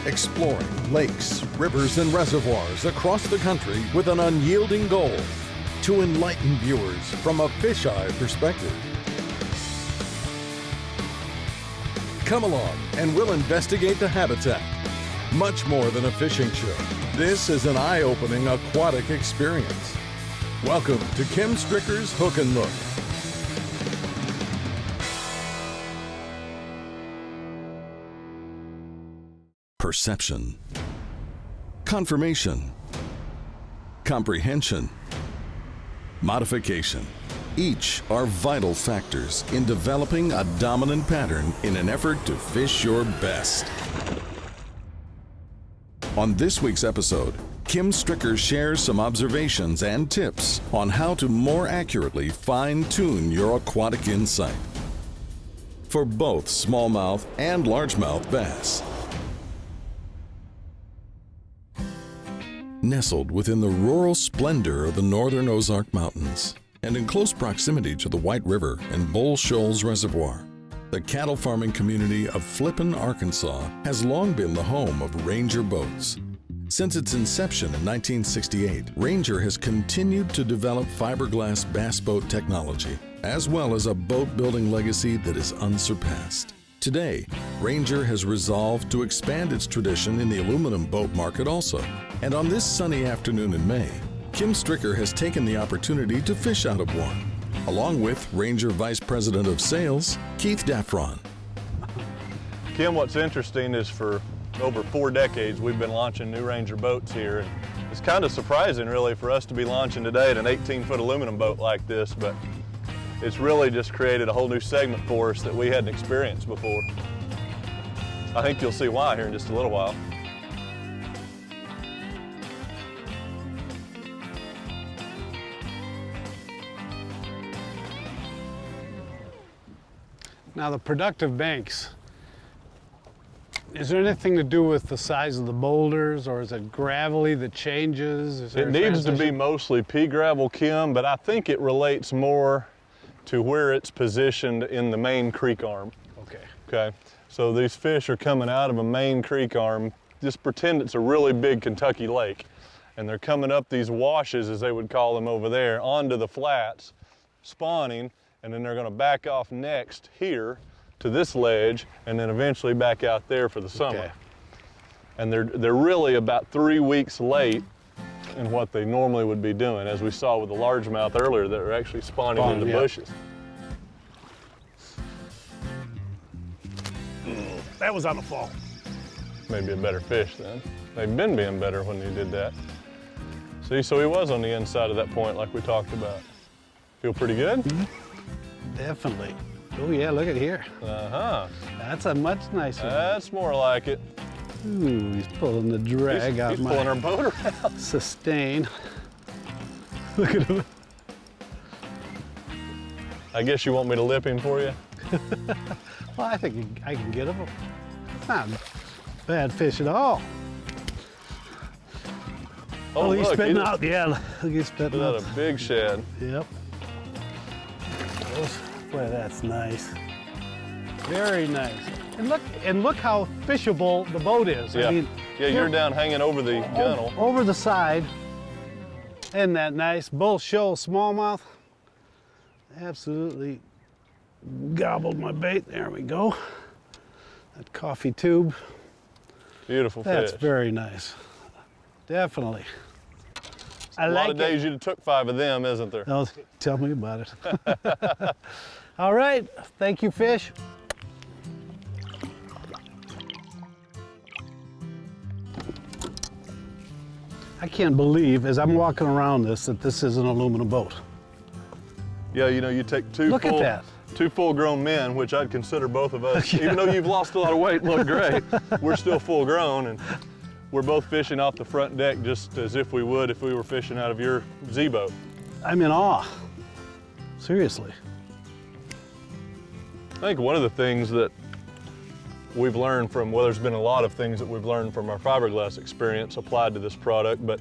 exploring lakes, rivers, and reservoirs across the country with an unyielding goal to enlighten viewers from a fish-eye perspective. Come along and we'll investigate the habitat. Much more than a fishing show, this is an eye-opening aquatic experience. Welcome to Kim Stricker's Hook and Look. Perception, confirmation, comprehension, modification. Each are vital factors in developing a dominant pattern in an effort to fish your best. On this week's episode, Kim Stricker shares some observations and tips on how to more accurately fine-tune your aquatic insight for both smallmouth and largemouth bass. Nestled within the rural splendor of the northern Ozark Mountains and in close proximity to the White River and Bull Shoals Reservoir, the cattle farming community of Flippin, Arkansas has long been the home of Ranger boats. Since its inception in 1968, Ranger has continued to develop fiberglass bass boat technology, as well as a boat building legacy that is unsurpassed. Today, Ranger has resolved to expand its tradition in the aluminum boat market also. And on this sunny afternoon in May, Kim Stricker has taken the opportunity to fish out of one, along with Ranger Vice President of Sales, Keith Daffron. Kim, what's interesting is for over 4 decades, we've been launching new Ranger boats here. And it's kind of surprising, really, for us to be launching today at an 18-foot aluminum boat like this, but it's really just created a whole new segment for us that we hadn't experienced before. I think you'll see why here in just a little while. Now the productive banks, is there anything to do with the size of the boulders, or is it gravelly that changes? Is there It needs to be mostly pea gravel, Kim, but I think it relates more to where it's positioned in the main creek arm. Okay, so these fish are coming out of a main creek arm. Just pretend it's a really big Kentucky lake, and they're coming up these washes, as they would call them over there, onto the flats, spawning, and then they're going to back off next here to this ledge, and then eventually back out there for the summer. Okay. And they're really about 3 weeks late in what they normally would be doing, as we saw with the largemouth earlier that are actually spawning in the bushes. That was on the fall. Maybe a better fish then. They've been being better when you did that. See, so he was on the inside of that point like we talked about. Feel pretty good? Mm-hmm. Definitely. Oh yeah, look at here. Uh-huh. That's a much nicer one. That's more like it. Ooh, he's pulling the drag out he's my pulling our boat around. sustain. Look at him. I guess you want me to lip him for you? Well, I think I can get him. Not a bad fish at all. Oh, he's look, spitting out. Yeah, look, he's spitting out. A big shad. Yep. Boy, that's nice. Very nice. And look how fishable the boat is. Yeah. I mean, You're down hanging over the gunnel. Over the side. Isn't that nice? Bull Shoals smallmouth. Absolutely gobbled my bait. There we go. That coffee tube. Beautiful fish. That's very nice. Definitely. A lot of days you'd have took 5 of them, isn't there? Oh, tell me about it. All right, thank you, fish. I can't believe, as I'm walking around this, that this is an aluminum boat. Yeah, you know, you take two full-grown men, which I'd consider both of us, even though you've lost a lot of weight and look great, we're still full-grown, and we're both fishing off the front deck just as if we would if we were fishing out of your Z-boat. I'm in awe, seriously. I think one of the things that we've learned from, well, there's been a lot of things that we've learned from our fiberglass experience applied to this product, but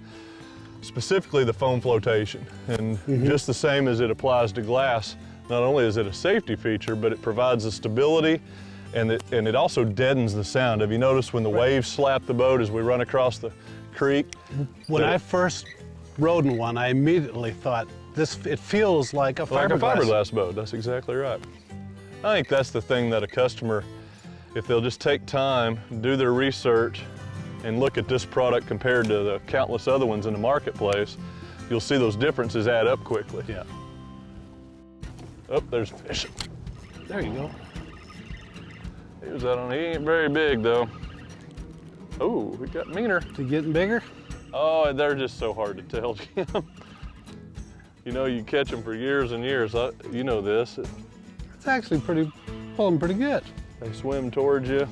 specifically the foam flotation. And just the same as it applies to glass, not only is it a safety feature, but it provides the stability and it also deadens the sound. Have you noticed when the waves slap the boat as we run across the creek? When I first rode in one, I immediately thought, it feels like a fiberglass boat. That's exactly right. I think that's the thing that a customer, if they'll just take time, do their research, and look at this product compared to the countless other ones in the marketplace, you'll see those differences add up quickly. Yeah. Oh, there's fish. There you go. He was out on, he ain't very big though. Oh, we got meaner. Is he getting bigger? Oh, they're just so hard to tell, Jim. You know, you catch them for years and years. You know this. It's actually pulling pretty good. They swim towards you.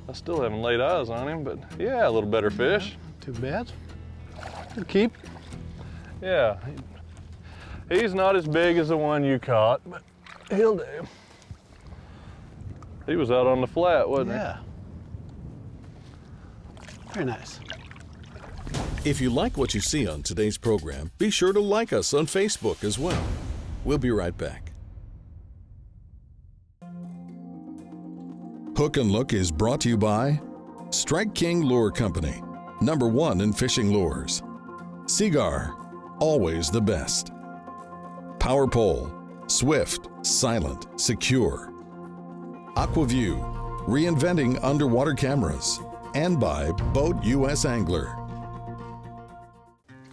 I still haven't laid eyes on him, but yeah, a little better fish. Too bad. Good keep. Yeah, he's not as big as the one you caught, but he'll do. He was out on the flat, wasn't he? Yeah. Very nice. If you like what you see on today's program, be sure to like us on Facebook as well. We'll be right back. Hook and Look is brought to you by Strike King Lure Company, #1 in fishing lures. Seagar, always the best. Power Pole, swift, silent, secure. AquaView, reinventing underwater cameras. And by Boat US Angler.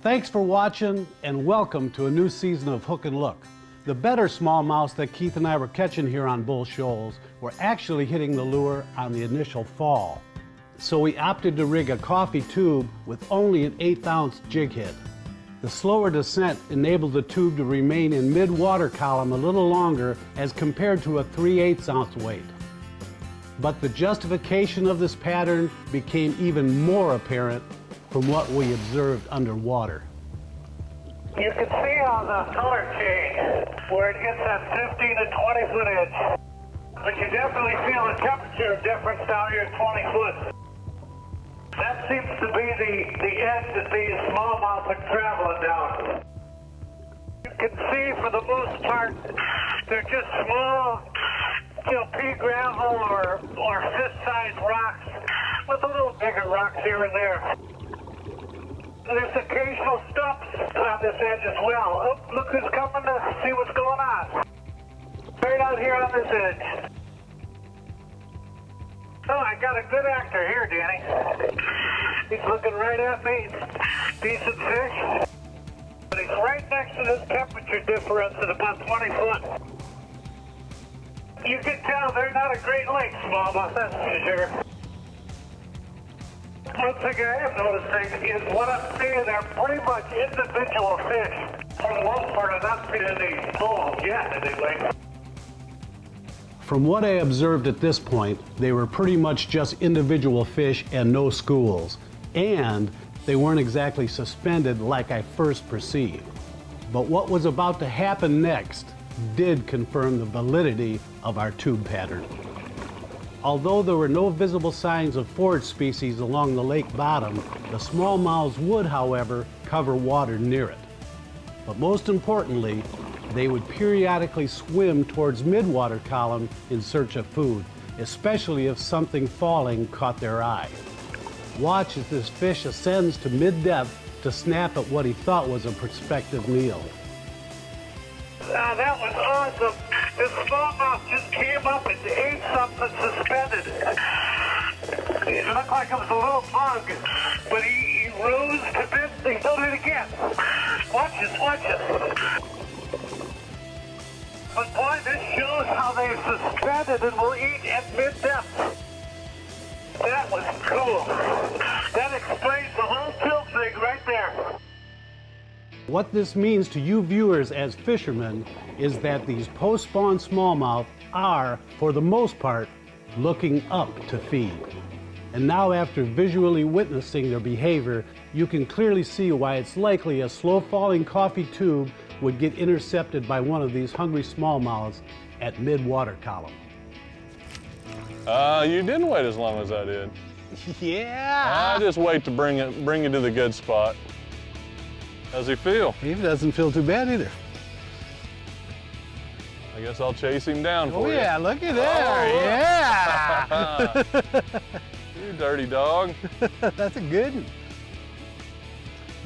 Thanks for watching and welcome to a new season of Hook and Look. The better smallmouths that Keith and I were catching here on Bull Shoals were actually hitting the lure on the initial fall. So we opted to rig a coffee tube with only an 1/8 ounce jig head. The slower descent enabled the tube to remain in mid-water column a little longer as compared to a 3/8 ounce weight. But the justification of this pattern became even more apparent from what we observed underwater. You can see on the color change where it hits that 15 to 20 foot edge. But you definitely feel the temperature difference down here at 20 foot. That seems to be the edge that these smallmouth are traveling down. You can see for the most part, they're just small, pea gravel or fist-sized rocks with a little bigger rocks here and there. There's occasional stumps on this edge as well. Oh, look who's coming to see what's going on. Right out here on this edge. Oh, I got a good actor here, Danny. He's looking right at me. Decent fish. But he's right next to this temperature difference at about 20 foot. You can tell they're not a Great Lakes smallmouth, that's for sure. One thing I am noticing is what I'm seeing, they're pretty much individual fish. For the most part, I'm not seeing any pools yet, anyway. From what I observed at this point, they were pretty much just individual fish and no schools. And they weren't exactly suspended like I first perceived. But what was about to happen next did confirm the validity of our tube pattern. Although there were no visible signs of forage species along the lake bottom, the smallmouths would, however, cover water near it. But most importantly, they would periodically swim towards mid-water column in search of food, especially if something falling caught their eye. Watch as this fish ascends to mid-depth to snap at what he thought was a prospective meal. That was awesome. This smallmouth just came up and ate something suspended. It looked like it was a little bug, but he rose to mid. He did it again. Watch this, watch this. But boy, this shows how they're suspended and will eat at mid-depth. That was cool. That explains the whole tilt thing right there. What this means to you viewers as fishermen is that these post-spawn smallmouth are, for the most part, looking up to feed. And now after visually witnessing their behavior, you can clearly see why it's likely a slow-falling coffee tube would get intercepted by one of these hungry smallmouths at mid-water column. You didn't wait as long as I did. Yeah! I just wait to bring you to the good spot. How's he feel? He doesn't feel too bad either. I guess I'll chase him down for you. Oh yeah, look at there, yeah! You dirty dog. That's a good one.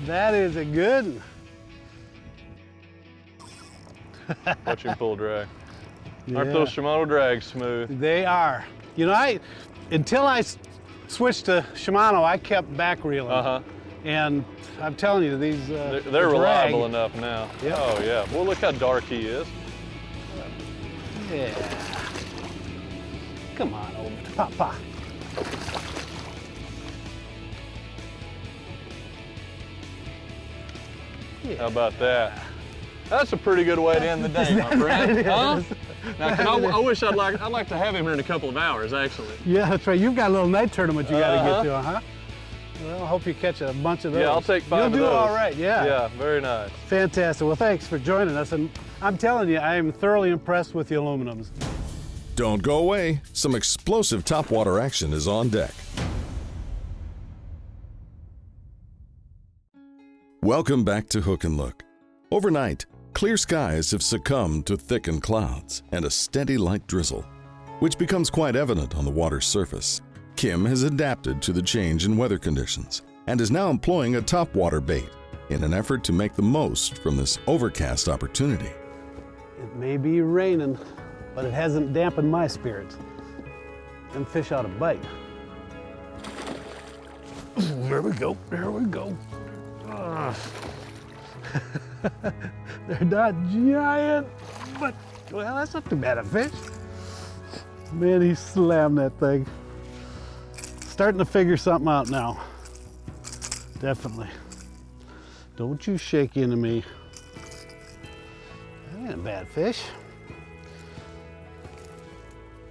That is a good one. Watch him pull drag. Yeah. Aren't those Shimano drags smooth? They are. You know, until I switched to Shimano, I kept back reeling. And I'm telling you, these they're reliable enough now. Yep. Oh yeah. Well, look how dark he is. Yeah. Come on, old papa. Yeah. How about that? That's a pretty good way to end the day, my friend. Huh? Now, I wish I'd like to have him here in a couple of hours, actually. Yeah, that's right. You've got a little night tournament you got to get to, huh? Well, I hope you catch a bunch of those. Yeah, I'll take 5 of those. You'll do all right, yeah. Yeah, very nice. Fantastic. Well, thanks for joining us. And I'm telling you, I am thoroughly impressed with the aluminums. Don't go away. Some explosive topwater action is on deck. Welcome back to Hook and Look. Overnight, clear skies have succumbed to thickened clouds and a steady light drizzle, which becomes quite evident on the water's surface. Kim has adapted to the change in weather conditions and is now employing a topwater bait in an effort to make the most from this overcast opportunity. It may be raining, but it hasn't dampened my spirits. Them fish ought to bite. There we go, there we go. They're not giant, but, well, that's not too bad a fish. Man, he slammed that thing. Starting to figure something out now. Definitely. Don't you shake into me. That ain't a bad fish.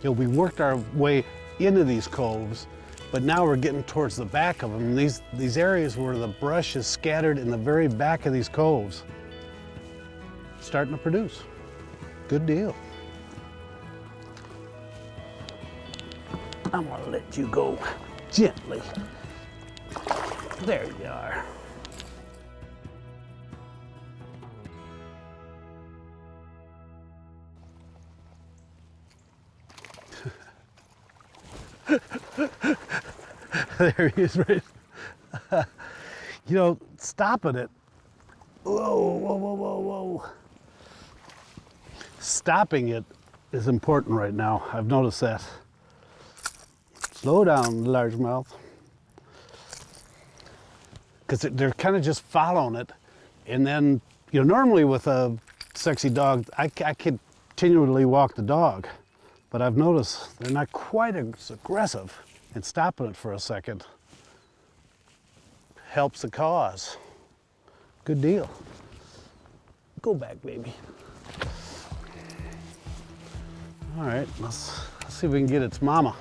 You know, we worked our way into these coves, but now we're getting towards the back of them. These areas where the brush is scattered in the very back of these coves. Starting to produce. Good deal. I'm gonna let you go gently. There you are. There he is, right? You know, stopping it. Whoa, whoa, whoa, whoa, whoa. Stopping it is important right now. I've noticed that. Slow down, largemouth. Because they're kind of just following it. And then, you know, normally with a sexy dog, I continually walk the dog. But I've noticed they're not quite as aggressive, and stopping it for a second helps the cause. Good deal. Go back, baby. All right, let's see if we can get its mama.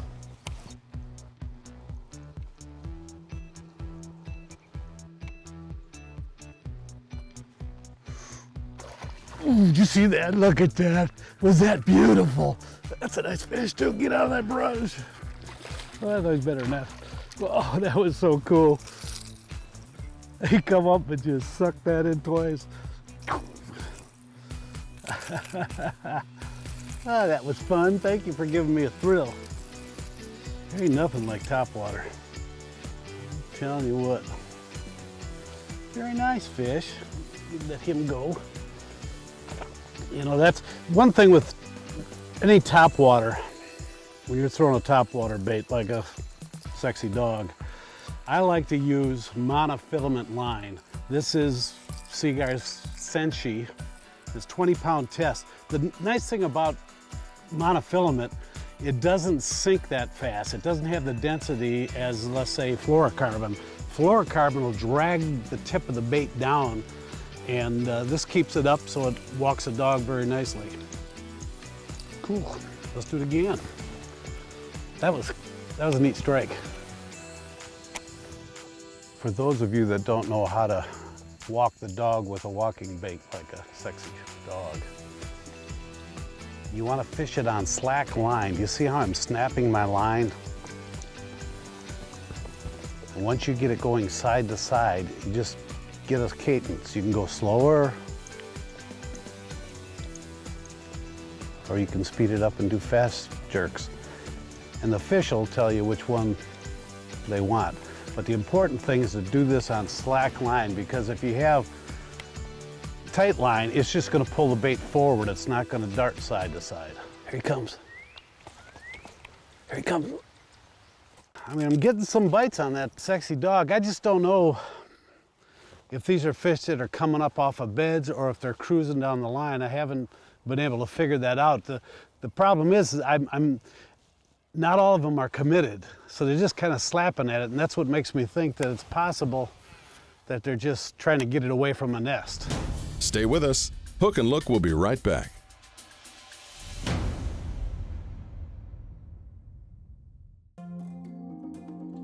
Ooh, did you see that? Look at that. Was that beautiful? That's a nice fish too. Get out of that brush. Oh, that was better than that. Oh, that was so cool. He come up and just suck that in twice. Oh, that was fun. Thank you for giving me a thrill. There ain't nothing like topwater. I'm telling you what. Very nice fish. Let him go. You know, that's one thing with any topwater, when you're throwing a topwater bait like a sexy dog, I like to use monofilament line. This is Seaguar's Senshi. It's 20-pound test. The nice thing about monofilament, it doesn't sink that fast. It doesn't have the density as, let's say, fluorocarbon. Fluorocarbon will drag the tip of the bait down, and this keeps it up so it walks the dog very nicely. Cool. Let's do it again. That was a neat strike. For those of you that don't know how to walk the dog with a walking bait like a sexy dog, you want to fish it on slack line. You see how I'm snapping my line? And once you get it going side to side, you just get a cadence. You can go slower. or you can speed it up and do fast jerks. And the fish will tell you which one they want. But the important thing is to do this on slack line, because if you have tight line, it's just going to pull the bait forward. It's not going to dart side to side. Here he comes. Here he comes. I mean, I'm getting some bites on that sexy dog. I just don't know if these are fish that are coming up off of beds or if they're cruising down the line. I haven't been able to figure that out. The problem is I'm not all of them are committed, so they're just kind of slapping at it, and that's what makes me think that it's possible that they're just trying to get it away from a nest. Stay with us. Hook and Look will be right back.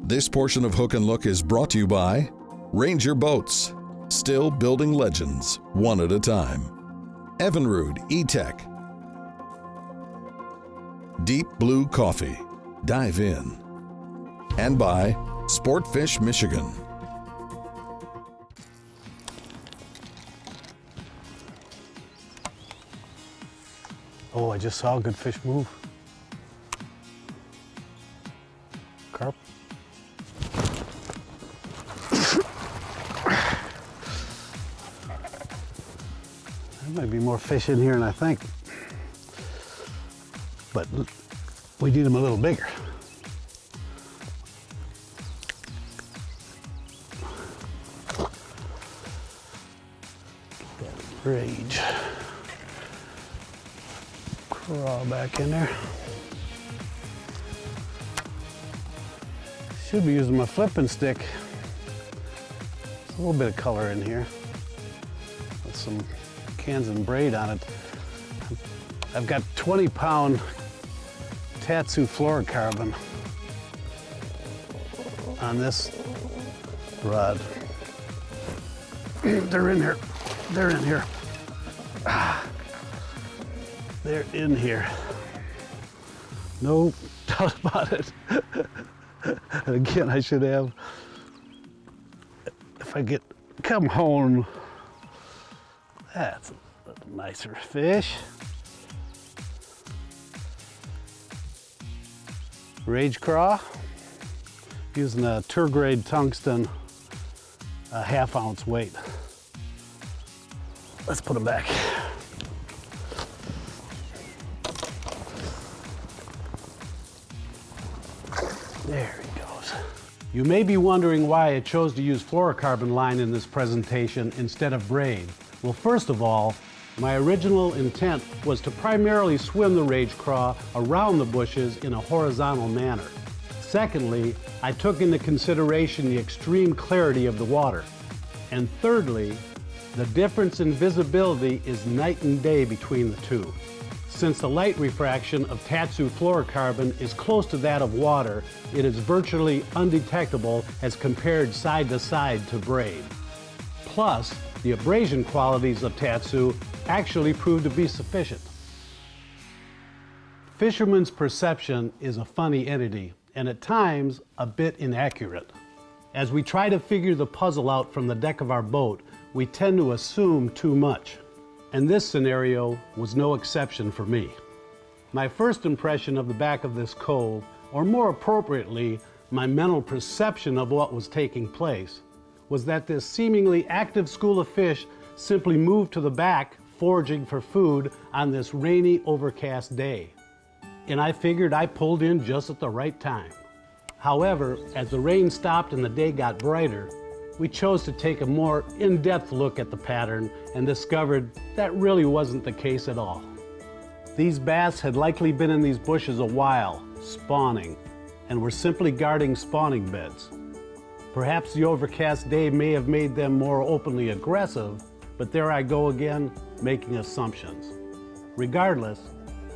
This portion of Hook and Look is brought to you by Ranger Boats, still building legends one at a time. EVINRUDE E-Tech. Deep Blue Coffee. Dive in. And by Sportfish Michigan. Oh, I just saw a good fish move. Carp. There might be more fish in here than I think. But we need them a little bigger. Rage. Craw back in there. Should be using my flipping stick. There's a little bit of color in here with some cans and braid on it. I've got 20-pound Tatsu fluorocarbon on this rod. They're in here. They're in here. They're in here. No doubt about it. And again, I should have, if I get, come home. That's a nicer fish. Rage craw, using a tour-grade tungsten, a half-ounce weight. Let's put him back. There he goes. You may be wondering why I chose to use fluorocarbon line in this presentation instead of braid. Well, first of all, my original intent was to primarily swim the rage craw around the bushes in a horizontal manner. Secondly, I took into consideration the extreme clarity of the water. And thirdly, the difference in visibility is night and day between the two. Since the light refraction of Tatsu fluorocarbon is close to that of water, it is virtually undetectable as compared side to side to braid. Plus, the abrasion qualities of Tatsu actually prove to be sufficient. Fisherman's perception is a funny entity, and at times a bit inaccurate. As we try to figure the puzzle out from the deck of our boat, we tend to assume too much. And this scenario was no exception for me. My first impression of the back of this cove, or more appropriately, my mental perception of what was taking place, was that this seemingly active school of fish simply moved to the back, foraging for food on this rainy, overcast day. And I figured I pulled in just at the right time. However, as the rain stopped and the day got brighter, we chose to take a more in-depth look at the pattern and discovered that really wasn't the case at all. These bass had likely been in these bushes a while, spawning, and were simply guarding spawning beds. Perhaps the overcast day may have made them more openly aggressive, but there I go again, making assumptions. Regardless,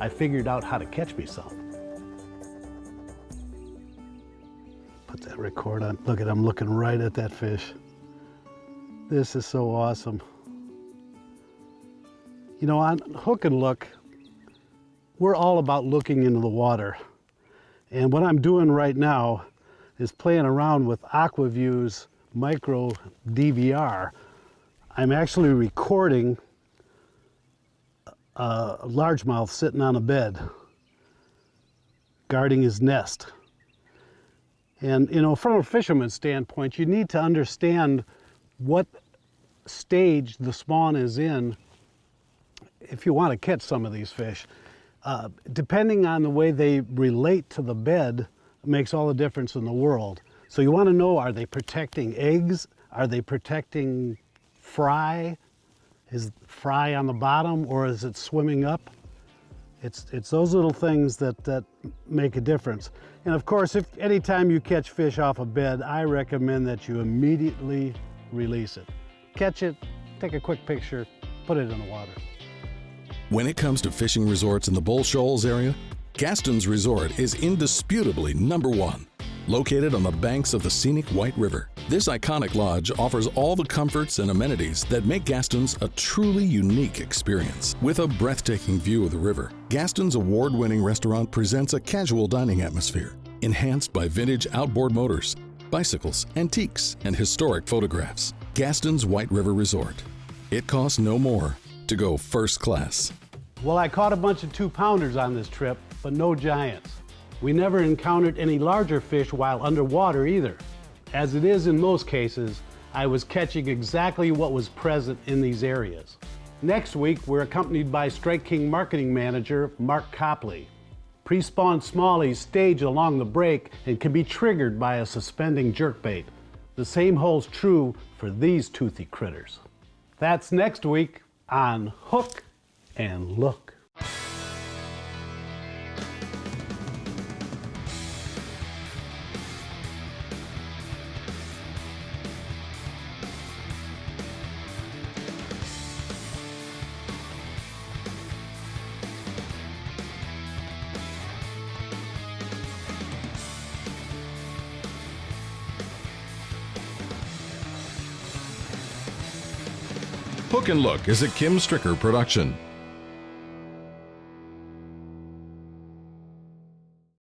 I figured out how to catch me some. Put that record on. Look at, I'm looking right at that fish. This is so awesome. You know, on Hook and Look, we're all about looking into the water. And what I'm doing right now is playing around with AquaView's micro DVR. I'm actually recording a largemouth sitting on a bed, guarding his nest. And, you know, from a fisherman's standpoint, you need to understand what stage the spawn is in if you want to catch some of these fish. Depending on the way they relate to the bed makes all the difference in the world. So you want to know, are they protecting eggs? Are they protecting fry? Is fry on the bottom, or is it swimming up? It's those little things that make a difference. And of course, if anytime you catch fish off a bed, I recommend that you immediately release it. Catch it, take a quick picture, put it in the water. When it comes to fishing resorts in the Bull Shoals area, Gaston's Resort is indisputably #1. Located on the banks of the scenic White River, this iconic lodge offers all the comforts and amenities that make Gaston's a truly unique experience. With a breathtaking view of the river, Gaston's award-winning restaurant presents a casual dining atmosphere, enhanced by vintage outboard motors, bicycles, antiques, and historic photographs. Gaston's White River Resort. It costs no more to go first class. Well, I caught a bunch of 2-pounders on this trip, but no giants. We never encountered any larger fish while underwater either. As it is in most cases, I was catching exactly what was present in these areas. Next week, we're accompanied by Strike King marketing manager Mark Copley. Pre-spawned smallies stage along the break and can be triggered by a suspending jerkbait. The same holds true for these toothy critters. That's next week on Hook and Look. Hook and Look is a Kim Strickeron production.